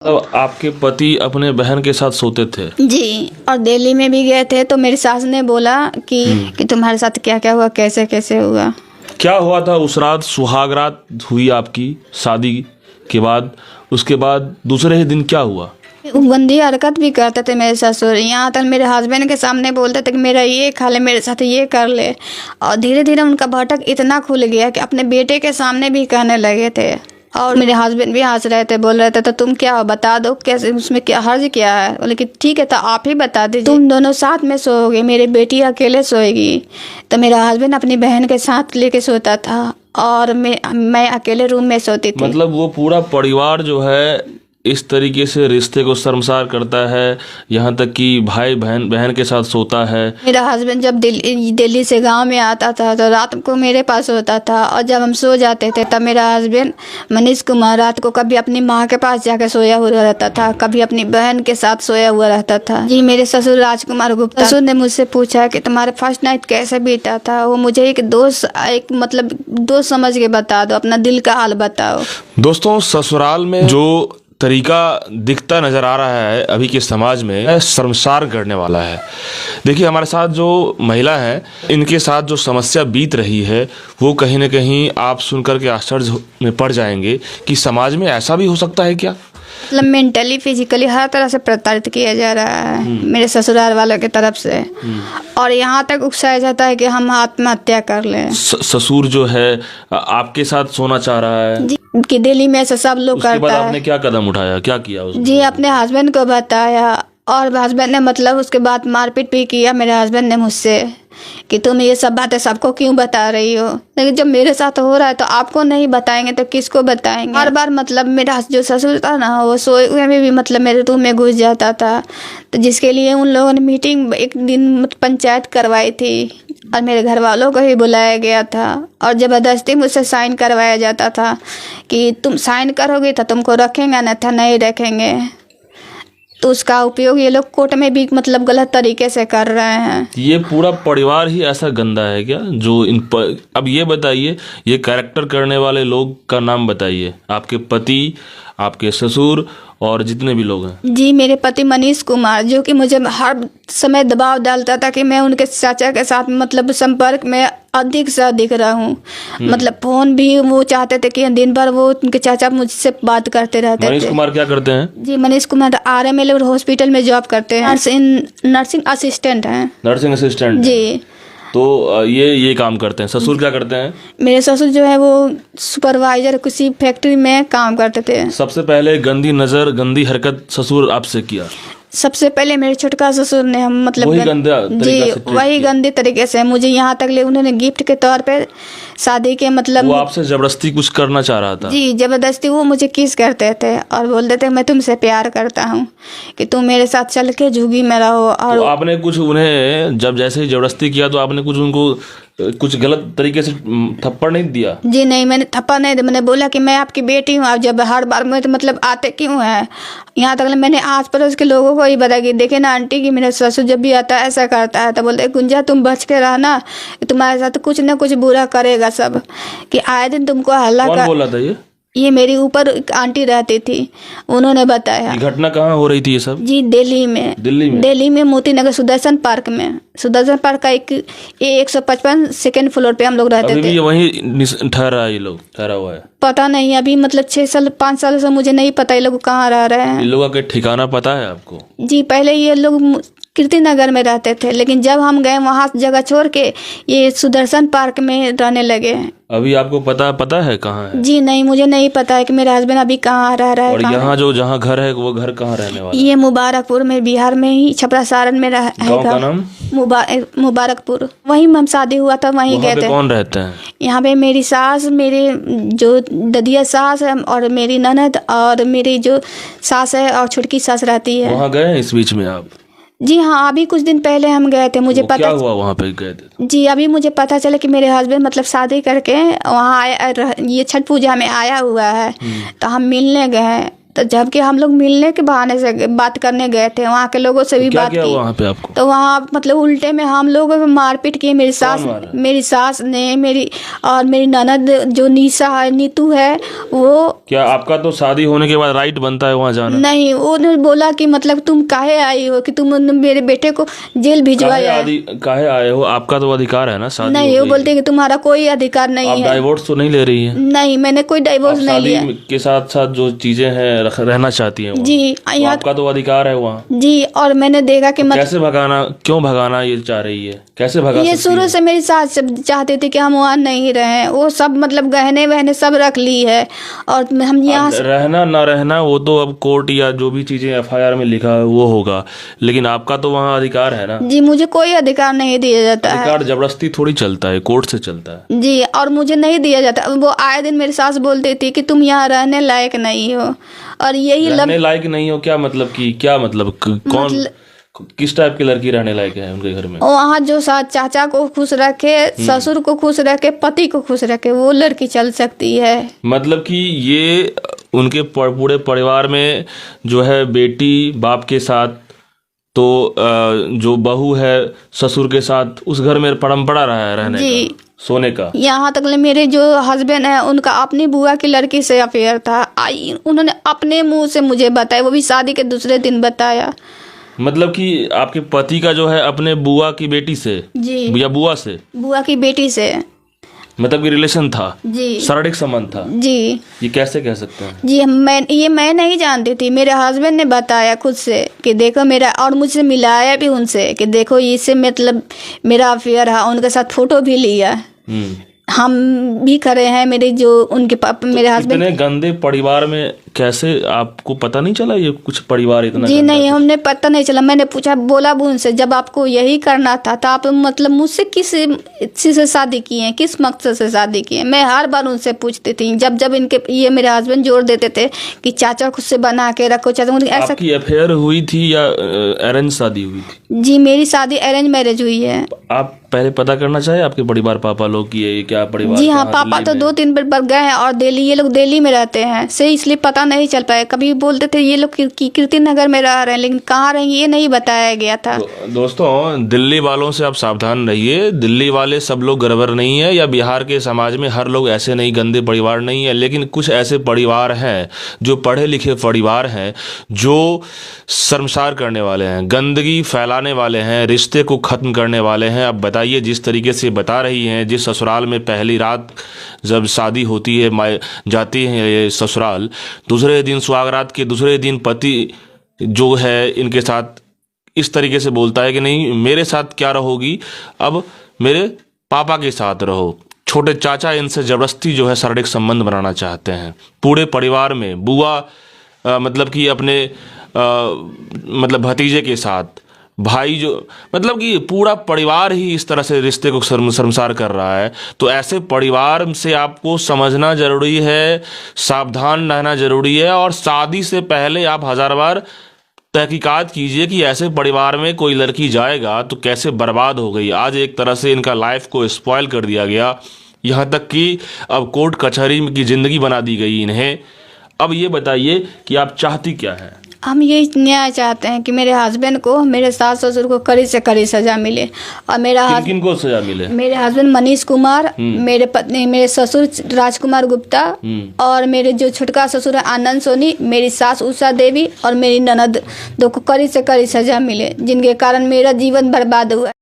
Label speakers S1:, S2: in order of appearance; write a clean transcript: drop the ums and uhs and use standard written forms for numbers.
S1: तो आपके पति अपने बहन के साथ सोते थे?
S2: जी, और दिल्ली में भी गए थे तो मेरी सास ने बोला कि तुम्हारे साथ क्या क्या हुआ, कैसे कैसे हुआ।
S1: क्या हुआ था उस रात? सुहाग रात हुई आपकी शादी के बाद, उसके बाद दूसरे ही दिन क्या हुआ?
S2: वो गंदी हरकत भी करते थे मेरे ससुर, यहाँ तक मेरे हस्बैंड के सामने बोलते थे कि मेरा ये खा ले, मेरे साथ ये कर ले। और धीरे धीरे उनका भटक इतना खुल गया कि अपने बेटे के सामने भी कहने लगे थे। और मेरे हस्बैंड भी हंस रहे थे, बोल रहे थे तो तुम क्या हो, बता दो कैसे, उसमें क्या हर्ज क्या है। बोले कि ठीक है तो आप ही बता दीजिए, तुम दोनों साथ में सोओगे, मेरी बेटी अकेले सोएगी। तो मेरा हस्बैंड अपनी बहन के साथ लेके सोता था और मैं अकेले रूम में सोती थी।
S1: मतलब वो पूरा परिवार जो है इस तरीके से रिश्ते को शर्मसार करता है, यहाँ तक कि भाई बहन के साथ सोता है।
S2: मेरा हस्बैंड जब दिल्ली से गांव में आता था तो रात को मेरे पास होता था, और जब हम सो जाते थे तब मेरा हस्बैंड मनीष कुमार रात को कभी अपनी माँ के पास जाकर सोया हुआ रहता था, कभी अपनी बहन के साथ सोया हुआ रहता था। जी, मेरे ससुर राजकुमार गुप्ता ससुर ने मुझसे पूछा कि तुम्हारे फर्स्ट नाइट कैसे बीता था। वो मुझे एक दोस्त समझ के बता दो, अपना दिल का हाल बताओ।
S1: दोस्तों, ससुराल में जो तरीका दिखता नज़र आ रहा है अभी के समाज में, शर्मसार करने वाला है। देखिए, हमारे साथ जो महिला है, इनके साथ जो समस्या बीत रही है वो कहीं ना कहीं आप सुनकर के आश्चर्य में पड़ जाएंगे कि समाज में ऐसा भी हो सकता है क्या।
S2: मतलब मेंटली फिजिकली हर तरह से प्रताड़ित किया जा रहा है मेरे ससुराल वालों की तरफ से, और यहाँ तक उकसाया जाता है कि हम आत्महत्या कर लें।
S1: ससुर जो है आपके साथ सोना चाह रहा है
S2: जी, कि दिल्ली में ऐसा सब लोग करता है।
S1: आपने क्या कदम उठाया, क्या किया उसको?
S2: जी, अपने हस्बैंड को बताया, और हस्बैंड ने मतलब उसके बाद मारपीट भी किया मेरे हस्बैंड ने मुझसे कि तुम ये सब बातें सबको क्यों बता रही हो। लेकिन जब मेरे साथ हो रहा है तो आपको नहीं बताएंगे तो किसको बताएंगे। हर बार मतलब मेरा जो ससुर था ना, वो सोए हुए में भी मतलब मेरे रूम में घुस जाता था, तो जिसके लिए उन लोगों ने मीटिंग एक दिन पंचायत करवाई थी और मेरे घर वालों को भी बुलाया गया था, और ज़बरदस्ती मुझसे साइन करवाया जाता था कि तुम साइन करोगे तो तुमको रखेंगे, न था नहीं रखेंगे। तो उसका उपयोग ये लोग कोर्ट में भी मतलब गलत तरीके से कर रहे हैं।
S1: ये पूरा परिवार ही ऐसा गंदा है क्या जो अब ये बताइए, ये कैरेक्टर करने वाले लोग का नाम बताइए, आपके पति, आपके ससुर और जितने भी लोग हैं।
S2: जी, मेरे पति मनीष कुमार, जो कि मुझे हर समय दबाव डालता था कि मैं उनके चाचा के साथ मतलब संपर्क में अधिक से अधिक रहूं। मतलब फोन भी वो चाहते थे कि दिन भर वो उनके चाचा मुझसे बात करते रहते थे।
S1: मनीष कुमार क्या करते हैं?
S2: जी, मनीष कुमार RML हॉस्पिटल में जॉब करते हैं, नर्सिंग असिस्टेंट हैं।
S1: Nursing assistant?
S2: जी।
S1: तो ये काम करते हैं। ससुर क्या करते हैं?
S2: मेरे ससुर जो है वो सुपरवाइजर किसी फैक्ट्री में काम करते थे।
S1: सबसे पहले गंदी नज़र, गंदी हरकत ससुर आपसे किया?
S2: सबसे पहले मेरे छोटका ससुर ने हम मतलब
S1: वही गंदे
S2: तरीके से मुझे यहाँ तक ले उन्होंने गिफ्ट के तौर पे शादी के मतलब
S1: वो आपसे जबरदस्ती कुछ करना चाह रहा था?
S2: जी, जबरदस्ती वो मुझे किस करते थे और बोलते थे मैं तुमसे प्यार करता हूँ कि तुम मेरे साथ चल के झुग्गी में रहो। और
S1: तो आपने कुछ उन्हें जब जैसे ही जबरदस्ती किया तो आपने कुछ उनको कुछ गलत तरीके से थप्पड़ नहीं दिया?
S2: जी नहीं, मैंने थप्पड़ नहीं दिया। मैंने बोला कि मैं आपकी बेटी हूँ, आप जब हर बार में तो मतलब आते क्यों हैं। यहाँ तक मैंने आस पड़ोस के लोगों को ही बताया कि देखे ना आंटी कि मेरा ससुर जब भी आता है ऐसा करता है। तो बोलते गुंजा तुम बच के रहना, तुम्हारे साथ कुछ ना कुछ बुरा करेगा सब, कि आए दिन तुमको हल्ला
S1: कौन बोला था
S2: ये मेरी ऊपर एक आंटी रहती थी, उन्होंने बताया।
S1: ये घटना कहाँ हो रही थी ये सब?
S2: जी, दिल्ली में मोती नगर सुदर्शन पार्क में। सुदर्शन पार्क का एक 155 सेकेंड फ्लोर पे हम लोग रहते थे।
S1: अभी वहीं ठहरा है, ये लोग ठहरा हुआ है?
S2: पता नहीं, अभी मतलब 5 साल से मुझे नहीं पता ये लोग कहाँ रह रहे हैं।
S1: ये लोगों का ठिकाना पता है आपको?
S2: जी, पहले ये लोग कीर्ति नगर में रहते थे, लेकिन जब हम गए वहाँ जगह छोड़ के ये सुदर्शन पार्क में रहने लगे।
S1: अभी आपको पता है कहाँ है?
S2: जी नहीं, मुझे नहीं पता है कि मेरा हस्बैंड अभी कहाँ रह रहा है।
S1: और यहाँ जहाँ घर है वो घर कहाँ रहने वाला?
S2: ये मुबारकपुर में, बिहार में ही, छपरा सारण में
S1: गाँव का नाम?
S2: मुबारकपुर। वहीं हम शादी हुआ था, वहीं गए थे।
S1: कौन रहते हैं
S2: यहाँ पे? मेरी सास, मेरे जो ददिया सास है, और मेरी ननद, और मेरी जो सास है और छोटकी सास रहती है।
S1: वहाँ गए इस बीच में आप?
S2: जी हाँ, अभी कुछ दिन पहले हम गए थे। मुझे पता
S1: क्या हुआ वहाँ पे गए थे?
S2: जी, अभी मुझे पता चला कि मेरे हस्बैंड मतलब शादी करके वहाँ आया, ये छठ पूजा में आया हुआ है। तो हम मिलने गए तो जबकि हम लोग मिलने के बहाने से बात करने गए थे, वहाँ के लोगों से भी
S1: क्या
S2: बात
S1: किया
S2: की।
S1: वहाँ पे आपको?
S2: तो वहाँ मतलब उल्टे में हम लोगों को मारपीट की। मेरी सास ने मेरी ननद जो निशा है, नीतू है, वो।
S1: क्या आपका तो शादी होने के बाद राइट बनता है वहाँ जाना?
S2: नहीं, उन्होंने बोला कि मतलब तुम काहे आई हो, कि तुम मेरे बेटे को जेल भिजवाया है।
S1: काहे आए हो? आपका तो अधिकार है ना, शादी
S2: नहीं,
S1: हो
S2: वो
S1: गई।
S2: बोलते हैं कि तुम्हारा कोई अधिकार नहीं
S1: आप
S2: है।
S1: डाइवोर्स तो नहीं ले रही है?
S2: नहीं, मैंने कोई डाइवोर्स नहीं लिया।
S1: शादी के साथ साथ जो चीजें हैं रहना चाहती हैं वहाँ।
S2: जी,
S1: तो आपका तो अधिकार है वहाँ।
S2: जी। और मैंने देखा कि
S1: कैसे भगाना, क्यों भगाना ये चाह रही है? कैसे भगा
S2: ये
S1: सकती
S2: शुरू
S1: है?
S2: से मेरी सास चाहती थी कि हम वहाँ नहीं रहें। वो सब मतलब गहने वहने सब रख ली है, और हम यहाँ
S1: रहना ना रहना वो तो अब कोर्ट या जो भी चीजें एफआईआर में लिखा है वो होगा, लेकिन आपका तो वहाँ अधिकार है ना।
S2: जी, मुझे कोई अधिकार नहीं दिया जाता है।
S1: अधिकार जबरदस्ती थोड़ी चलता है, कोर्ट से चलता है।
S2: जी, और मुझे नहीं दिया जाता। वो आए दिन मेरी सास बोलती थी कि तुम यहाँ रहने लायक नहीं हो, और यही
S1: रहने लायक नहीं हो क्या मतलब? कि क्या मतलब? कौन किस टाइप की लड़की रहने लायक है उनके घर में?
S2: वहाँ जो चाचा को खुश रखे, ससुर को खुश रखे, पति को खुश रखे, वो लड़की चल सकती है।
S1: मतलब कि ये उनके पूरे परिवार में जो है बेटी बाप के साथ, तो जो बहू है ससुर के साथ, उस घर में परंपरा रहा है रहने का, सोने का।
S2: यहाँ तक मेरे जो हस्बैंड है, उनका अपनी बुआ की लड़की से अफेयर था। उन्होंने अपने मुंह से मुझे बताया, वो भी शादी के दूसरे दिन बताया।
S1: मतलब कि आपके पति का जो है अपने बुआ की बेटी से?
S2: जी,
S1: या बुआ से?
S2: बुआ की बेटी से।
S1: मतलब कि रिलेशन था?
S2: जी,
S1: शारीरिक संबंध था?
S2: जी।
S1: ये कैसे कह सकते हैं?
S2: जी, मैं नहीं जानती थी। मेरे हस्बैंड ने बताया खुद से कि देखो मेरा, और मुझसे मिलाया भी उनसे कि देखो इससे मतलब मेरा अफेयर है। उनके साथ फोटो भी लिया, हम भी खड़े हैं। मेरे जो उनके मेरे हस्बैंड।
S1: इतने गंदे परिवार में कैसे आपको पता नहीं चला ये कुछ परिवार इतना?
S2: जी नहीं, हमने पता नहीं चला। मैंने पूछा, बोला भी उनसे, जब आपको यही करना था तो आप मतलब मुझसे किस चीज़ से शादी किए, किस मकसद से शादी किए? मैं हर बार उनसे पूछती थी। जब इनके ये मेरे हस्बैंड जोर देते थे कि चाचा खुद से बना के रखो, चाचा ऐसा।
S1: आपकी अफेयर हुई थी या अरेंज शादी हुई थी?
S2: जी, मेरी शादी अरेंज मैरिज हुई है।
S1: आप पहले पता करना चाहे आपके परिवार, पापा लोग की ये क्या परिवार?
S2: जी हाँ, पापा तो 2-3 बार गए हैं, और दिल्ली, ये लोग दिल्ली में रहते हैं से, इसलिए पता नहीं चल पाया। कभी बोलते थे ये लोग कीर्ति नगर में रह रहे हैं, लेकिन कहाँ रहेंगे ये नहीं बताया गया था।
S1: दोस्तों, दिल्ली वालों से आप सावधान रहिए। दिल्ली वाले सब लोग गड़बड़ नहीं है, या बिहार के समाज में हर लोग ऐसे नहीं, गंदे परिवार नहीं है, लेकिन कुछ ऐसे परिवार हैं जो पढ़े लिखे परिवार हैं, जो शर्मसार करने वाले हैं, गंदगी फैलाने वाले हैं, रिश्ते को ख़त्म करने वाले हैं। अब बताइए, जिस तरीके से बता रही हैं, जिस ससुराल में पहली रात जब शादी होती है, जाती है ये ससुराल, दूसरे दिन सुहागरात के दूसरे दिन पति जो है इनके साथ इस तरीके से बोलता है कि नहीं मेरे साथ क्या रहोगी, अब मेरे पापा के साथ रहो। छोटे चाचा इनसे ज़बरदस्ती जो है शारीरिक संबंध बनाना चाहते हैं। पूरे परिवार में बुआ मतलब कि अपने मतलब भतीजे के साथ, भाई जो मतलब कि पूरा परिवार ही इस तरह से रिश्ते को शर्मसार कर रहा है। तो ऐसे परिवार से आपको समझना ज़रूरी है, सावधान रहना ज़रूरी है, और शादी से पहले आप 1000 बार तहकीकात कीजिए कि ऐसे परिवार में कोई लड़की जाएगा तो कैसे बर्बाद हो गई। आज एक तरह से इनका लाइफ को स्पॉइल कर दिया गया, यहाँ तक कि अब कोर्ट कचहरी की ज़िंदगी बना दी गई इन्हें। अब ये बताइए कि आप चाहती क्या हैं?
S2: हम ये न्याय चाहते हैं कि मेरे हस्बैंड को, मेरे सास ससुर को कड़ी से कड़ी सजा मिले, और
S1: किन को सजा मिले?
S2: मेरे हस्बैंड मनीष कुमार, मेरे पत्नी, मेरे ससुर राजकुमार गुप्ता, और मेरे जो छोटका ससुर है आनंद सोनी, मेरी सास उषा देवी, और मेरी ननद, दो को कड़ी से कड़ी सजा मिले, जिनके कारण मेरा जीवन बर्बाद हुआ।